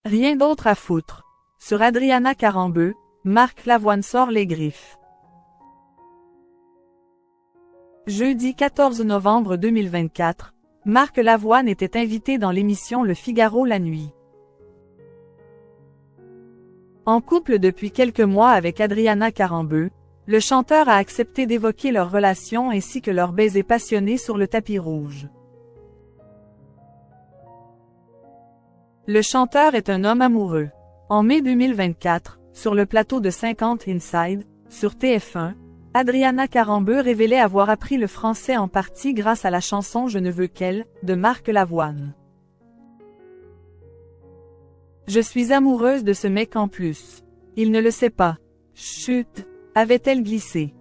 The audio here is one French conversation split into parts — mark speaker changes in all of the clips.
Speaker 1: Rien d'autre à foutre. Sur Adriana Karembeu, Marc Lavoine sort les griffes. Jeudi 14 novembre 2024, Marc Lavoine était invité dans l'émission Le Figaro la nuit. En couple depuis quelques mois avec Adriana Karembeu, le chanteur a accepté d'évoquer leur relation ainsi que leur baiser passionné sur le tapis rouge. Le chanteur est un homme amoureux. En mai 2024, sur le plateau de 50 Inside, sur TF1, Adriana Karembeu révélait avoir appris le français en partie grâce à la chanson Je ne veux qu'elle, de Marc Lavoine. Je suis amoureuse de ce mec en plus. Il ne le sait pas. Chut, avait-elle glissé.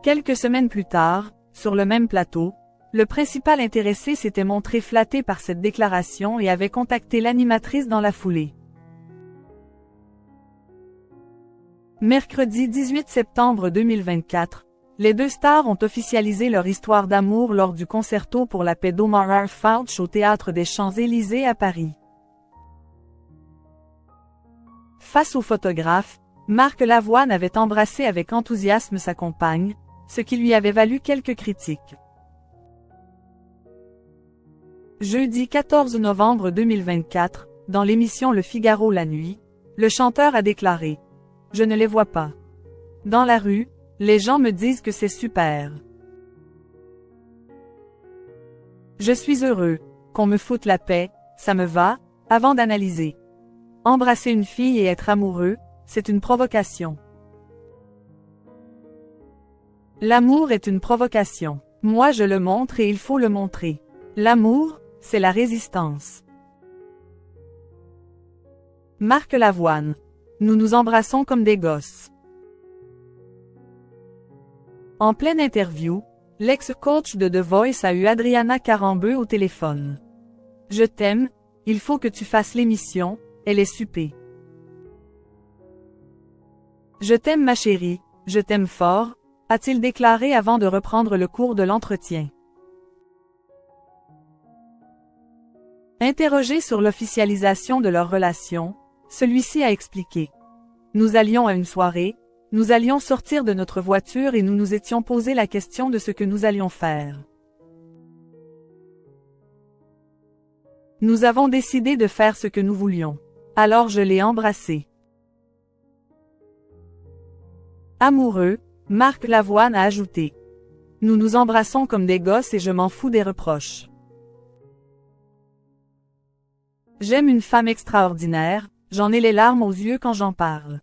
Speaker 1: Quelques semaines plus tard, sur le même plateau, le principal intéressé s'était montré flatté par cette déclaration et avait contacté l'animatrice dans la foulée. Mercredi 18 septembre 2024, les deux stars ont officialisé leur histoire d'amour lors du concerto pour la paix d'Omar Fouch au Théâtre des Champs-Élysées à Paris. Face aux photographes, Marc Lavoine avait embrassé avec enthousiasme sa compagne, ce qui lui avait valu quelques critiques. Jeudi 14 novembre 2024, dans l'émission Le Figaro la nuit, le chanteur a déclaré « Je ne les vois pas. Dans la rue, les gens me disent que c'est super. Je suis heureux, qu'on me foute la paix, ça me va, avant d'analyser. Embrasser une fille et être amoureux, c'est une provocation. L'amour est une provocation. Moi je le montre et il faut le montrer. L'amour, c'est la résistance. » Marc Lavoine. Nous nous embrassons comme des gosses. En pleine interview, l'ex-coach de The Voice a eu Adriana Karembeu au téléphone. « Je t'aime, il faut que tu fasses l'émission, elle est super. Je t'aime ma chérie, je t'aime fort », a-t-il déclaré avant de reprendre le cours de l'entretien. Interrogé sur l'officialisation de leur relation, celui-ci a expliqué. Nous allions à une soirée, nous allions sortir de notre voiture et nous nous étions posé la question de ce que nous allions faire. Nous avons décidé de faire ce que nous voulions. Alors je l'ai embrassé. Amoureux, Marc Lavoine a ajouté. Nous nous embrassons comme des gosses et je m'en fous des reproches. J'aime une femme extraordinaire, j'en ai les larmes aux yeux quand j'en parle.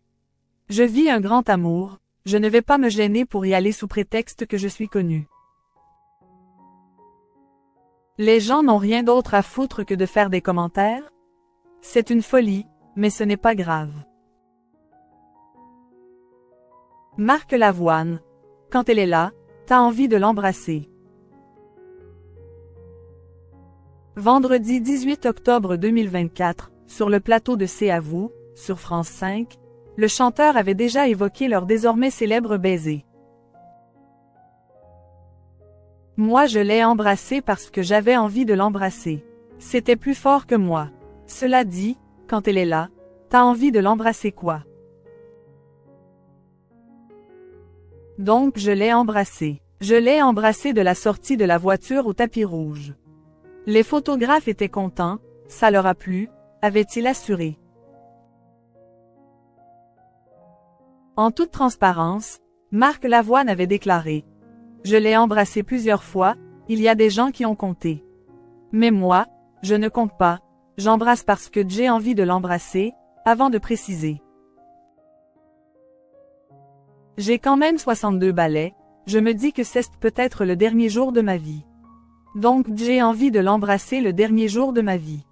Speaker 1: Je vis un grand amour, je ne vais pas me gêner pour y aller sous prétexte que je suis connu. Les gens n'ont rien d'autre à foutre que de faire des commentaires? C'est une folie, mais ce n'est pas grave. Marc Lavoine. Quand elle est là, t'as envie de l'embrasser. Vendredi 18 octobre 2024, sur le plateau de C'est à vous, sur France 5, le chanteur avait déjà évoqué leur désormais célèbre baiser. Moi je l'ai embrassé parce que j'avais envie de l'embrasser. C'était plus fort que moi. Cela dit, quand elle est là, t'as envie de l'embrasser quoi? Donc je l'ai embrassé. Je l'ai embrassé de la sortie de la voiture au tapis rouge. Les photographes étaient contents, ça leur a plu, avait-il assuré. En toute transparence, Marc Lavoine avait déclaré « Je l'ai embrassé plusieurs fois, il y a des gens qui ont compté. Mais moi, je ne compte pas, j'embrasse parce que j'ai envie de l'embrasser », avant de préciser. J'ai quand même 62 balais, je me dis que c'est peut-être le dernier jour de ma vie. Donc j'ai envie de l'embrasser le dernier jour de ma vie.